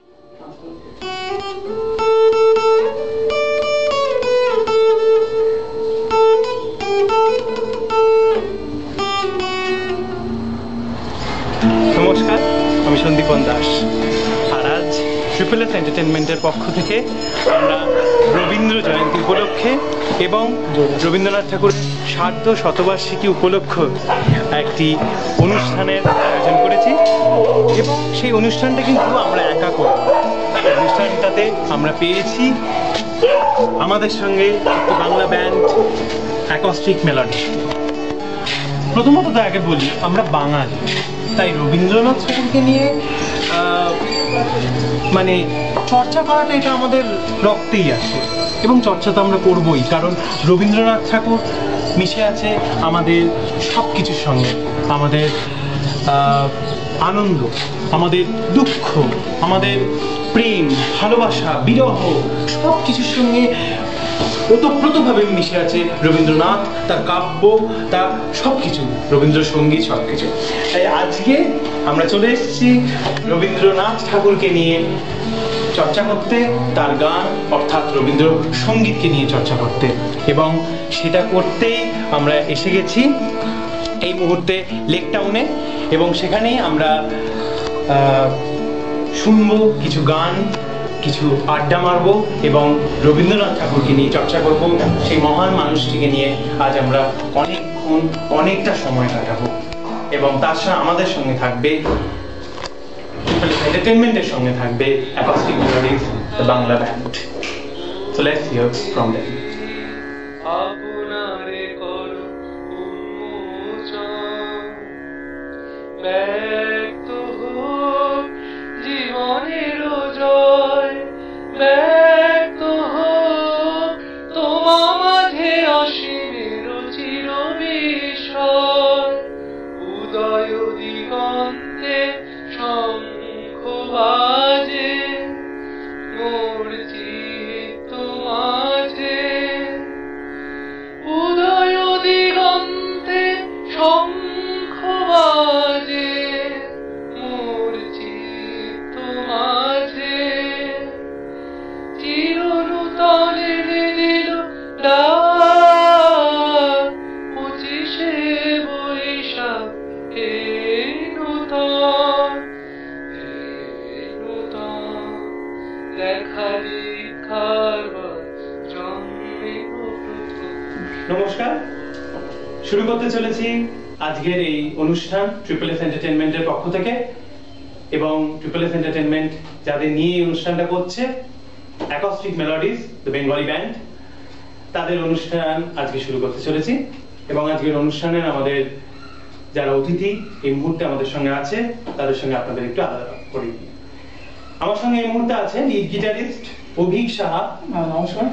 নমস্কার, আমি সন্দীপন দাস। আর আজ ট্রিপল এস এন্টারটেনমেন্টের পক্ষ থেকে আমরা রবীন্দ্র জয়ন্তী উপলক্ষে এবং রবীন্দ্রনাথ ঠাকুরের সার্ধ শতবার্ষিকী উপলক্ষে একটি অনুষ্ঠানের আয়োজন করেছি এবং সেই অনুষ্ঠানটা কিন্তু আমরা একা করব। অনুষ্ঠানটাতে আমরা পেয়েছি আমাদের সঙ্গে একটি বাংলা ব্যান্ড অ্যাকস্টিক মেলোডি। প্রথমত তো আগে বলি, আমরা বাঙালি, তাই রবীন্দ্রনাথ ঠাকুরকে নিয়ে মানে চর্চা করাটা এটা আমাদের রক্তেই আছে এবং চর্চা তো আমরা করবই, কারণ রবীন্দ্রনাথ ঠাকুর মিশে আছে আমাদের সব কিছুর সঙ্গে। আমাদের আনন্দ, আমাদের দুঃখ, আমাদের প্রেম, ভালোবাসা, বিরহ, সব কিছুর সঙ্গে ওতপ্রোতভাবে মিশে আছে রবীন্দ্রনাথ, তার কাব্য, তার সব কিছু, রবীন্দ্রসঙ্গীত সব কিছু। তাই আজকে আমরা চলে এসেছি রবীন্দ্রনাথ ঠাকুরকে নিয়ে চর্চা করতে, তার গান অর্থাৎ রবীন্দ্রসঙ্গীতকে নিয়ে চর্চা করতে, এবং সেটা করতেই আমরা এসে গেছি এই মুহূর্তে লেক টাউনে। এবং সেখানেই আমরা শুনবো কিছু গান, কিছু আড্ডা মারবো এবং রবীন্দ্রনাথ ঠাকুরকে নিয়ে চর্চা করব। সেই মহান মানুষটিকে নিয়ে আজ আমরা অনেকক্ষণ অনেকটা সময় কাটাবো এবং তার সঙ্গে আমাদের সঙ্গে থাকবে এন্টারটেনমেন্টের সঙ্গে থাকবে acoustic melodies, the Bangla band. So let's hear from them. আপনারে করো উন্মোচন, ব্যক্ত হোক জীবনের জয়, ব্যক্ত হোক তোমা মাঝে অসীমের চির বিষয়। উদয় দিগন্তে শঙ্খ বাজে, মোর চিত্ত মাঝে। উদয় দিগন্তে শঙ্খ বাজে, মোর চিত্ত মাঝে। চিরনূতন এনে দিল ডাক, 25শে বৈশাখ হে নূতন, হে নূতন। দেখা দীক্ষার জন্মে প্রথম। নমস্কার, শুরু করতে চলেছি আজকের এই অনুষ্ঠান ট্রিপল এস এন্টারটেনমেন্টের পক্ষ থেকে। এবং ট্রিপল এস এন্টারটেনমেন্ট যাদের নিয়ে এই অনুষ্ঠানটা করছে, acoustic melodies, the Bengali band, তাদের অনুষ্ঠান আজকে শুরু করতে চলেছি। এবং আজকের অনুষ্ঠানের আমাদের যারা অতিথি এই মুহূর্তে আমাদের সঙ্গে আছে, তাদের সঙ্গে আপনাদের একটু আলাদা করি। আমার সঙ্গে এই মুহূর্তে আছেন লিড গিটারিস্ট অভিক সাহা, নমস্কার।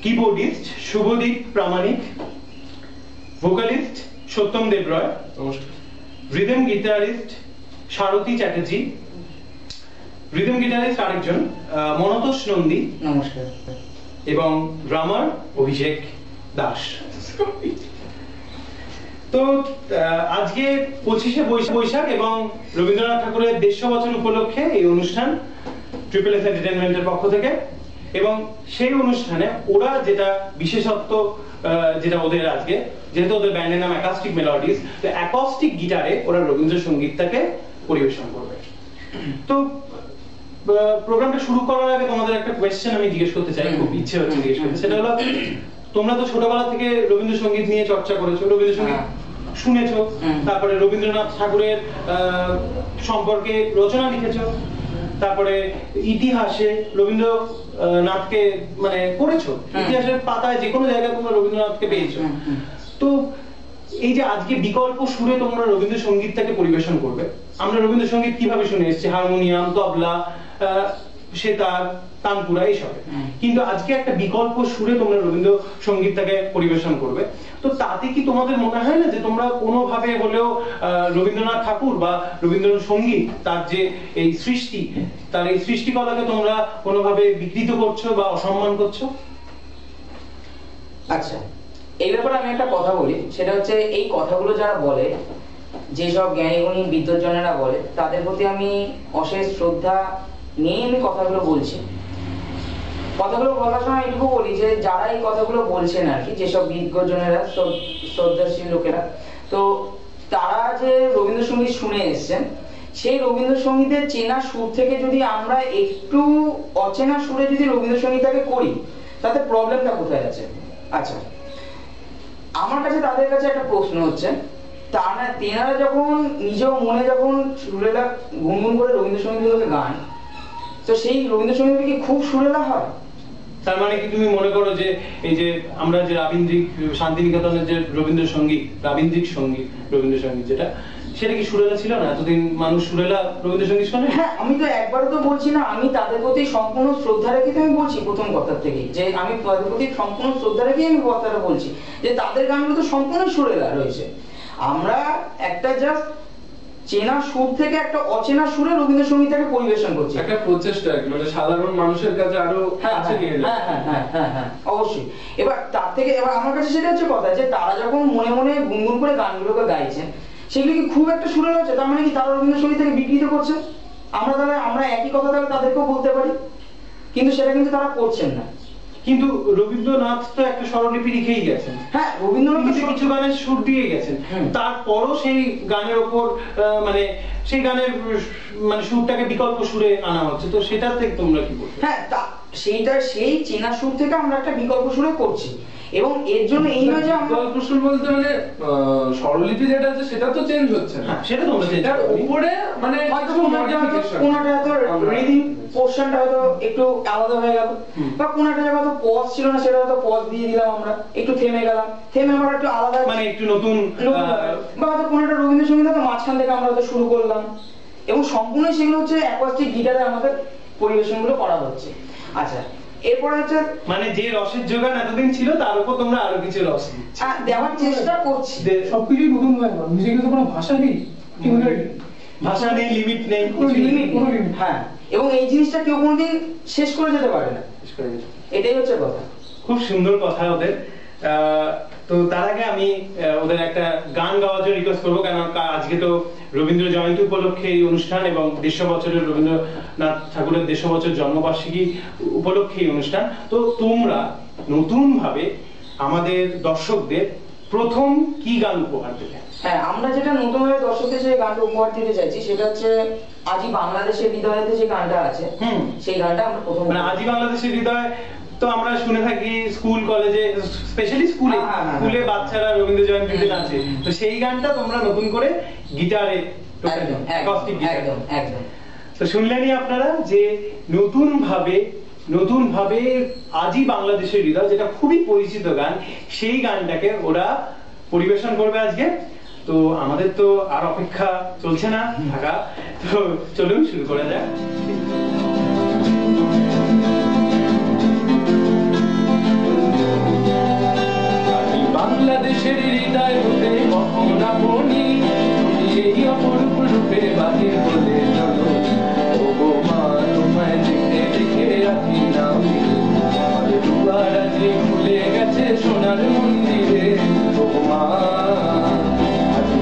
কিবোর্ডিস্ট শুভদীপ প্রামাণিক, ভোকালিস্ট সত্যম দেব রয়, নমস্কার। রিদম গিটারিস্ট সারথী চ্যাটার্জি, রিদম গিটারিস্ট আরেকজন মনতোষ নন্দী, নমস্কার। এবং ড্রামার অভিষেক দাস। তো আজকে 25শে বৈশাখ এবং রবীন্দ্রনাথ ঠাকুরের 150 বছর উপলক্ষে এই অনুষ্ঠান ট্রিপল এস এন্টারটেনমেন্টের পক্ষ থেকে। এবং সেই অনুষ্ঠানে ওরা যেটা বিশেষত্ব, যেটা ওদের আজকে, যেহেতু ওদের ব্যান্ডের নাম অ্যাকস্টিক মেলোডিজ, তো অ্যাকস্টিক গিটারে ওরা রবীন্দ্রসঙ্গীতটাকে পরিবেশন করবে। তো প্রোগ্রামটা শুরু করার আগে তোমাদের একটা কোয়েশ্চেন আমি জিজ্ঞেস করতে চাই, খুব ইচ্ছে হচ্ছে জিজ্ঞেস করতে। সেটা হলো, তোমরা তো ছোটবেলা থেকে রবীন্দ্রসঙ্গীত নিয়ে চর্চা করেছো, রবীন্দ্রসঙ্গীত শুনেছো, তারপরে রবীন্দ্রনাথ ঠাকুরের সম্পর্কে রচনা লিখেছো, তারপরে ইতিহাসে রবীন্দ্রনাথকে মানে পড়েছো, ইতিহাসের পাতায় যে কোনো জায়গায় তোমরা রবীন্দ্রনাথকে পেয়েছো। তো এই যে আজকে বিকল্প সুরে তোমরা রবীন্দ্রসঙ্গীতটাকে পরিবেশন করবে, আমরা রবীন্দ্রসঙ্গীত কিভাবে শুনে এসেছি, হারমোনিয়াম, তবলা, সেতার, তানপুরা, এইসব। কিন্তু আজকে একটা বিকল্প সুরে তোমরা রবীন্দ্রসঙ্গীতটাকে পরিবেশন করবে। তো তাতে কি তোমাদের মনে হয় না যে তোমরা কোনোভাবে হলেও রবীন্দ্রনাথ ঠাকুর বা রবীন্দ্রসঙ্গীত, তার যে এই সৃষ্টি, তার এই সৃষ্টিকলাকে তোমরা কোনোভাবে বিকৃত করছো বা অসম্মান করছো? আচ্ছা, এই ব্যাপারে আমি একটা কথা বলি। সেটা হচ্ছে, এই কথাগুলো যারা বলে, যেসব জ্ঞানীগুণী বিদ্বজ্জনেরা বলে, তাদের প্রতি আমি অশেষ শ্রদ্ধা নিয়েই আমি কথাগুলো বলছি। কথাগুলো বলার সময় এটুকু বলি যে যারা এই কথাগুলো বলছেন আর কি, যেসব বিজ্ঞজনেরা, শ্রদ্ধাশীল লোকেরা, তো তারা যে রবীন্দ্রসঙ্গীত শুনে এসছেন, সেই রবীন্দ্রসঙ্গীতের চেনা সুর থেকে যদি আমরা একটু অচেনা সুরে যদি রবীন্দ্রসঙ্গীতটাকে করি, তাতে প্রবলেমটা কোথায় আছে? আচ্ছা, আমার কাছে তাদের কাছে একটা প্রশ্ন হচ্ছে, তেনারা যখন নিজ মনে যখন সুরেলা গুনগুন করে রবীন্দ্রসঙ্গীতগুলোকে গান, তো সেই রবীন্দ্রসঙ্গীত কি খুব সুরেলা হয়? তার মানে কি তুমি মনে করো যে এই যে আমরা যে রাবীন্দ্রিক শান্তিনিকেতনের যে রবীন্দ্রসঙ্গীত, রাবীন্দ্রিক সঙ্গীত, রবীন্দ্রসঙ্গীত যেটা, সেটা কি সুরেলা ছিল না? এতদিন মানুষ সুরেলা রবীন্দ্রসঙ্গীত শোনে? হ্যাঁ, আমি তো একবারও তো বলছি না, আমি তাদের প্রতি সম্পূর্ণ শ্রদ্ধা রেখে আমি বলছি প্রথম কথার থেকে, যে আমি তাদের প্রতি সম্পূর্ণ শ্রদ্ধা রেখে আমি কথাটা বলছি যে তাদের গানগুলো তো সম্পূর্ণ সুরেলা রয়েছে। আমরা একটা জাস্ট চেনা সুর থেকে একটা অচেনা সুরে রবীন্দ্রসঙ্গীতটাকে পরিবেশন করছি, একটা প্রচেষ্টা আর কি, মানে সাধারণ মানুষের কাছে আরো কাছে নিয়ে যাওয়া। হ্যাঁ, অবশ্যই। এবার তার থেকে এবার আমার কাছে সেটা হচ্ছে কথা, যে তারা যখন মনে মনে গুনগুন করে গানগুলোকে গাইছেন, সেগুলি কি খুব একটা সুরেলা হচ্ছে? তার মানে কি তারা রবীন্দ্রসঙ্গীতটাকে বিকৃত করছে? আমরা একই কথা তাহলে তাদেরকেও বলতে পারি, কিন্তু সেটা কিন্তু তারা করছেন না। কিন্তু রবীন্দ্রনাথ তো একটা স্বরলিপি লিখেই গেছেন। হ্যাঁ, রবীন্দ্রনাথ কিছু গানের সুর দিয়ে গেছেন, তারপরও সেই গানের ওপর মানে সেই গানের মানে সুরটাকে বিকল্প সুরে আনা হচ্ছে, তো সেটা থেকে তোমরা কি বলছো? হ্যাঁ, সেই চেনা সুর থেকে আমরা একটা বিকল্প সুরে করছি, এবং এর জন্য এই নয় যে আমরা বিকল্প সুর বলতে মানে স্বরলিপি যেটা আছে সেটা তো চেঞ্জ হচ্ছে না, সেটা তোমরা সেটার উপরে মানে হয়তো কোনটা হয়তো রিদিম পোরশনটা হয়তো একটু আলাদা হয়ে গেল, বা কোনটা জায়গা হয়তো পজ ছিল না, সেটা হয়তো পজ দিয়ে দিলাম, আমরা একটু থেমে গেলাম, থেমে আমরা একটু আলাদা মানে একটু নতুন, বা হয়তো কোনটা রবীন্দ্রসঙ্গীত হয়তো মাঝখান থেকে আমরা হয়তো শুরু করলাম, এবং সম্পূর্ণ সেগুলো হচ্ছে অ্যাকোস্টিক গিটারে আমাদের পরিবেশনগুলো করা হচ্ছে। আচ্ছা, এরপরে হচ্ছে মানে যে রসের যোগান এতদিন ছিল তার উপর তোমরা আরো কিছু রস দেওয়ার চেষ্টা করছি। সবকিছুই নতুন হয়ে গেল, মিউজিকে তো কোনো ভাষা নেই, ভাষা নেই, লিমিট নেই, হ্যাঁ, এবং এই জিনিসটা কেউ কোনোদিন শেষ করে যেতে পারে না, এটাই হচ্ছে কথা। খুব সুন্দর কথা ওদের। তো তার আগে আমি ওদের একটা গান গাওয়ার জন্য রিকোয়েস্ট করবো, কারণ আজকে তো রবীন্দ্র জয়ন্তী উপলক্ষে এই অনুষ্ঠান এবং 150 বছরের রবীন্দ্রনাথ ঠাকুরের 150 বছর জন্মবার্ষিকী উপলক্ষে এই অনুষ্ঠান। তো তোমরা নতুন ভাবে আমাদের দর্শকদের প্রথম কি গান উপহার দেবে? হ্যাঁ, আমরা যেটা নতুন ভাবে দর্শকদের যে গানটা উপহার দিতে চাইছি, সেটা হচ্ছে আজি বাংলাদেশের হৃদয়েতে যে গানটা আছে, সেই গানটা আমরা প্রথম, মানে আজি বাংলাদেশের হৃদয় তো আমরা শুনে থাকি স্কুল কলেজে, স্পেশালি স্কুলে বাচ্চারা রবীন্দ্র জয়ন্তীতে নাচে, তো সেই গানটা তোমরা নতুন করে গিটারে, একদম। তো শুনলেনই আপনারা যে নতুন ভাবে আজি বাংলাদেশের হৃদয়, যেটা খুবই পরিচিত গান, সেই গানটাকে ওরা পরিবেশন করবে আজকে। তো আমাদের তো আর অপেক্ষা চলছে না থাকা, তো চলুন শুরু করা যাক। বাংলাদেশের হৃদয় হতে কখন আপনি এই অপরূপ রূপে বাহির হলে চলো, ও গো মা তোমায় দেখে দেখে রাখি না দুয়ার আজকে খুলে গেছে সোনার মন্দিরে, ও মা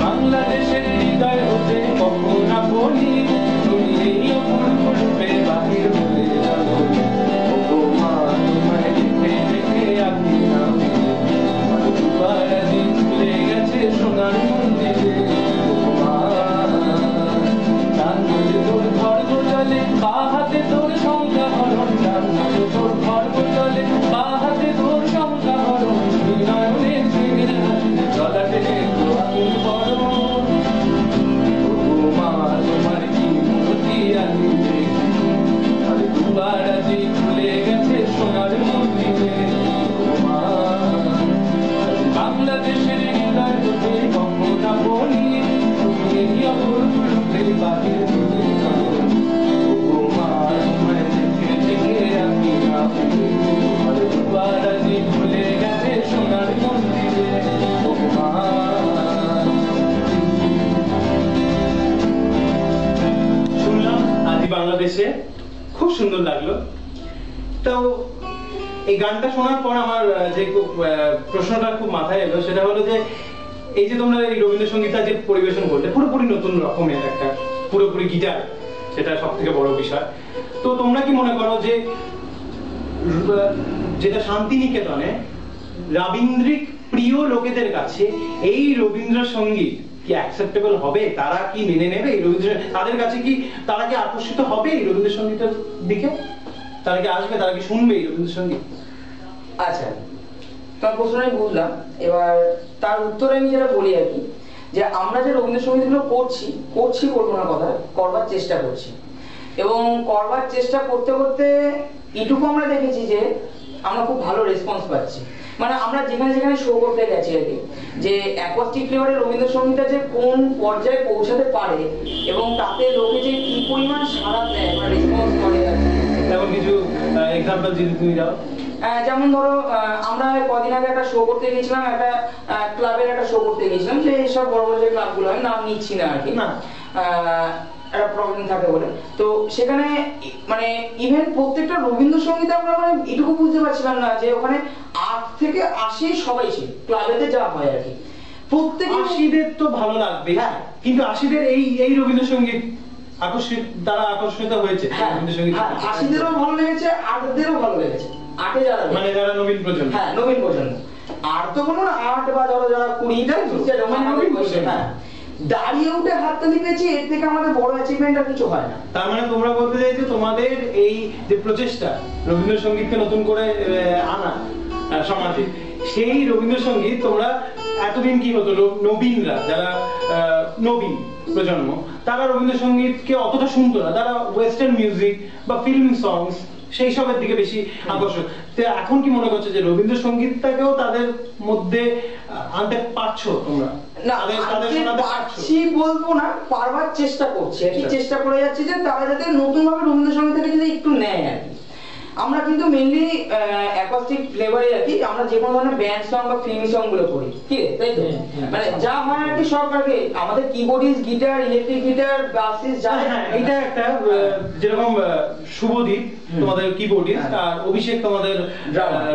বাংলাদেশের হৃদয় হতে কখন আপনি তুমি এই অপরূপ রূপে বাহির হলে চলো, ও গো মা তোমায় দেখে দেখে রাখি না খুলে গেছে সোনার মন্দিরে, তার মধ্যে তোর খড়গ চলে বা হাতে তোর সংখ্যা হরণ, তার মধ্যে তোর খড়গ চলে বা হাতে তোর সংখ্যা হরণ, নয়নের সিংহের জলাটে আগুন বড়, মা তোমার কি মূর্তি আনিতে, আর দুবার আজি খুলে গেছে সোনার মন্দিরে, মা বাংলাদেশের হৃদয় হতে কখন আপনি তুমি এই অপরূপ রূপে বাহির হলে চলো, ও মা তোমায় দেখে দেখে রাখি না আর দুবার আজি খুলে গেছে সোনার মন্দিরে, ও মা। শুনলাম আজি বাংলাদেশে, খুব সুন্দর লাগলো। তো এই গানটা শোনার পর আমার যে প্রশ্নটা খুব মাথায় এলো, সেটা হলো যে এই যে তোমরা এই রবীন্দ্রসঙ্গীতটা যে পরিবেশন করলে পুরোপুরি নতুন রকমের একটা পুরোপুরি গিটার, সেটা সব থেকে বড় বিষয়। তো তোমরা কি মনে করো যে যেটা শান্তিনিকেতনে রাবীন্দ্রিক প্রিয় লোকেদের কাছে এই রবীন্দ্রসঙ্গীত কি অ্যাকসেপ্টেবল হবে? তারা কি মেনে নেবে এই রবীন্দ্র, তাদের কাছে কি, তারা কি আকর্ষিত হবে এই রবীন্দ্রসঙ্গীতের দিকে? তারা কি আসবে, তারা কি শুনবে এই রবীন্দ্রসঙ্গীত? আচ্ছা, তোমার প্রশ্ন আমি বুঝলাম। এবার তার উত্তরে আমি যেটা বলি আর কি, যে আমরা যে রবীন্দ্রসঙ্গীতগুলো করছি বলবো না কথা, করবার চেষ্টা করছি। এবং করবার চেষ্টা করতে করতে এটুকু আমরা দেখেছি যে আমরা খুব ভালো রেসপন্স পাচ্ছি। মানে আমরা যেখানে যেখানে শো করতে গেছি আর কি, যে অ্যাকোস্টিক ফ্লেভারে রবীন্দ্রসঙ্গীতটা যে কোন পর্যায়ে পৌঁছাতে পারে এবং তাতে লোকে যে কি পরিমাণ সাড়া দেয় বা রেসপন্স করে আর কি। তেমন কিছু এক্সাম্পল যদি তুমি দাও। যেমন ধরো আমরা কদিন আগে একটা শো করতে গেছিলাম, একটা ক্লাবের একটা শো করতে গেছিলাম, যে এইসব বড় বড় যে ক্লাবগুলো হয়, নাম নিচ্ছি না আর কি, না একটা প্রবলেম থাকে বলে। তো সেখানে মানে ইভেন প্রত্যেকটা রবীন্দ্রসঙ্গীতে আমরা মানে এটুকু বুঝতে পারছিলাম না যে ওখানে 8 থেকে 80 সবাই ছিল, ক্লাবেতে যা হয় আর কি। প্রত্যেকে 80দের তো ভালো লাগবে, হ্যাঁ, কিন্তু 80দের এই রবীন্দ্রসঙ্গীত আকর্ষিত হয়েছে রবীন্দ্রসঙ্গীত। 80দেরও ভালো লেগেছে, 8দেরও ভালো লেগেছে। 8এ যারা মানে যারা নবীন প্রজন্ম, হ্যাঁ নবীন প্রজন্ম, 8 তো বলবো না, 8 বা ধরো যারা 20 নবীন প্রজন্ম, হ্যাঁ, দাঁড়িয়ে উঠে হাততালি পেয়েছি, এর থেকে আমাদের বড় অ্যাচিভমেন্ট আর কিছু হয় না। তার মানে তোমরা বলতে চাইছো তোমাদের এই যে প্রচেষ্টা রবীন্দ্রসঙ্গীতকে নতুন করে আনা সমাজে, সেই রবীন্দ্রসঙ্গীত তোমরা এতদিন কি হতো, নবীনরা যারা নবীন প্রজন্ম তারা রবীন্দ্রসঙ্গীতকে অতটা শুনতো না, তারা ওয়েস্টার্ন মিউজিক বা ফিল্ম সংস সেই সবের দিকে বেশি আকর্ষণ। তো এখন কি মনে করছো যে রবীন্দ্রসঙ্গীতটাকেও তাদের মধ্যে আনতে পারছো তোমরা? না, পারছি বলবো না, পারবার চেষ্টা করছি আর কি, চেষ্টা করে যাচ্ছি যে তারা যাতে নতুন ভাবে রবীন্দ্রসঙ্গীতটাকে যদি একটু নেয় আর কি। আমরা কিন্তু মেইনলি অ্যাকোস্টিক ফ্লেভারে আর কি, আমরা যে কোনো ধরনের ব্যান্ড সং বা ফিল্ম সং গুলো করি, ঠিক আছে, তাই তো? মানে যা হয় আর কি সব আর কি, আমাদের কিবোর্ডিস্ট, গিটার, ইলেকট্রিক গিটার, বাসিস্ট যা। হ্যাঁ, এটা একটা যেরকম শুভদীপ তোমাদের কিবোর্ডিস্ট আর অভিষেক তোমাদের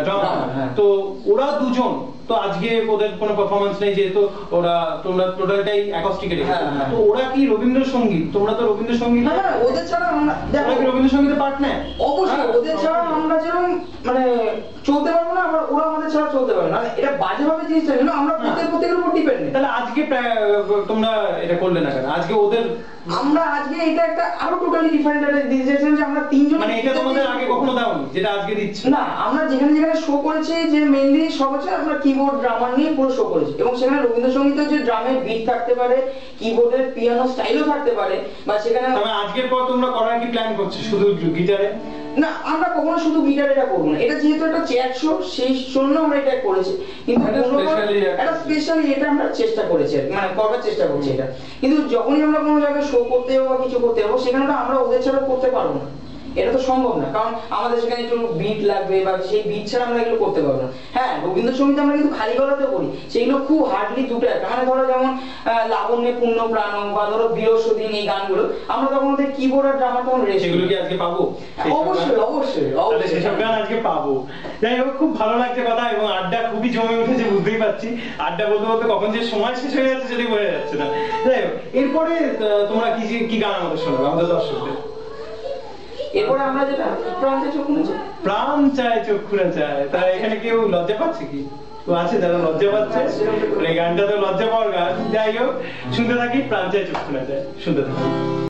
ড্রামার, তো ওরা দুজন তো আজকে ওদের কোনো পারফরম্যান্স নেই যেহেতু ওরা, তোমরা টোটালটাই অ্যাকোস্টিকে রেখেছো, তো ওরা কি রবীন্দ্রসঙ্গীত, তোমরা তো রবীন্দ্রসঙ্গীত, হ্যাঁ ওদের ছাড়া আমরা ওরা কি রবীন্দ্রসঙ্গীতে পার্ট নেয়? অবশ্যই, ওদের ছাড়া আমরা যেরকম মানে চলতে পারবো না, আবার ওরা আমাদের ছাড়া চলতে পারবে না, এটা বাজেভাবে জিনিসটা না, আমরা প্রত্যেকের উপর ডিপেন্ডেন্ট। তাহলে আজকে তোমরা এটা করলে না কেন? আজকে ওদের আমরা আজকে এটা একটা আরো টোটালি ডিফারেন্ট একটা ডিসিশন যে আমরা তিনজন, মানে এটা তোমাদের আগে কখনো দাওনি যেটা আজকে দিচ্ছি? না, আমরা যেখানে যেখানে শো করেছি যে মেইনলি সব হচ্ছে আমরা কিবোর্ড ড্রামার নিয়ে পুরো শো করেছি, এবং সেখানে রবীন্দ্রসঙ্গীতের যে ড্রামের বিট থাকতে পারে, কিবোর্ডের পিয়ানো স্টাইলও থাকতে পারে, বা সেখানে তবে আজকের পর তোমরা করার কি প্ল্যান করছো শুধু গিটারে? না, আমরা কখনো শুধু গিটার এটা করবো না, এটা যেহেতু একটা চ্যাট শো সেই জন্য আমরা এটা করেছি, কিন্তু একটা স্পেশালি এটা আমরা চেষ্টা করেছি মানে করবার চেষ্টা করছি এটা। কিন্তু যখনই আমরা কোনো জায়গায় শো করতে যাবো বা কিছু করতে যাবো, সেখানে তো আমরা ওদের ছাড়া করতে পারবো না, এটা তো সম্ভব না, কারণ আমাদের সেখানে একটু বিট লাগবে, বা সেই বিট ছাড়া আমরা এগুলো করতে পারবো না। হ্যাঁ, রবীন্দ্রসঙ্গীত আমরা কিন্তু খালি গলাতেও করি, সেগুলো খুব হার্ডলি দুটো একটা, মানে ধরো যেমন লাবণ্যে পূর্ণ প্রাণ বা ধরো বৃহস্পতিন, এই গানগুলো আমরা তখন ওদের কিবোর্ড আর ড্রামার তখন রেখে, সেগুলো কি আজকে পাবো? অবশ্যই অবশ্যই তাহলে সেসব গান আজকে পাবো। যাই হোক, খুব ভালো লাগছে কথা, এবং আড্ডা খুবই জমে উঠেছে, বুঝতেই পারছি। আড্ডা বলতে বলতে কখন যে সময় শেষ হয়ে যাচ্ছে সেটাই বোঝা যাচ্ছে না। যাই হোক, এরপরে তোমরা কি গান আমাদের শোনাবে আমাদের দর্শকদের? এরপরে আমরা যেটা প্রাণ চায় চক্ষু না চায়, প্রাণ চায় চক্ষু না চায়, তাই এখানে কেউ লজ্জা পাচ্ছে কি? তো আছে যারা লজ্জা পাচ্ছে, এই গানটা তো লজ্জা পাওয়ার গান। যাই হোক, শুনতে থাকি প্রাণ চায় চক্ষু না চায়, শুনতে থাকি।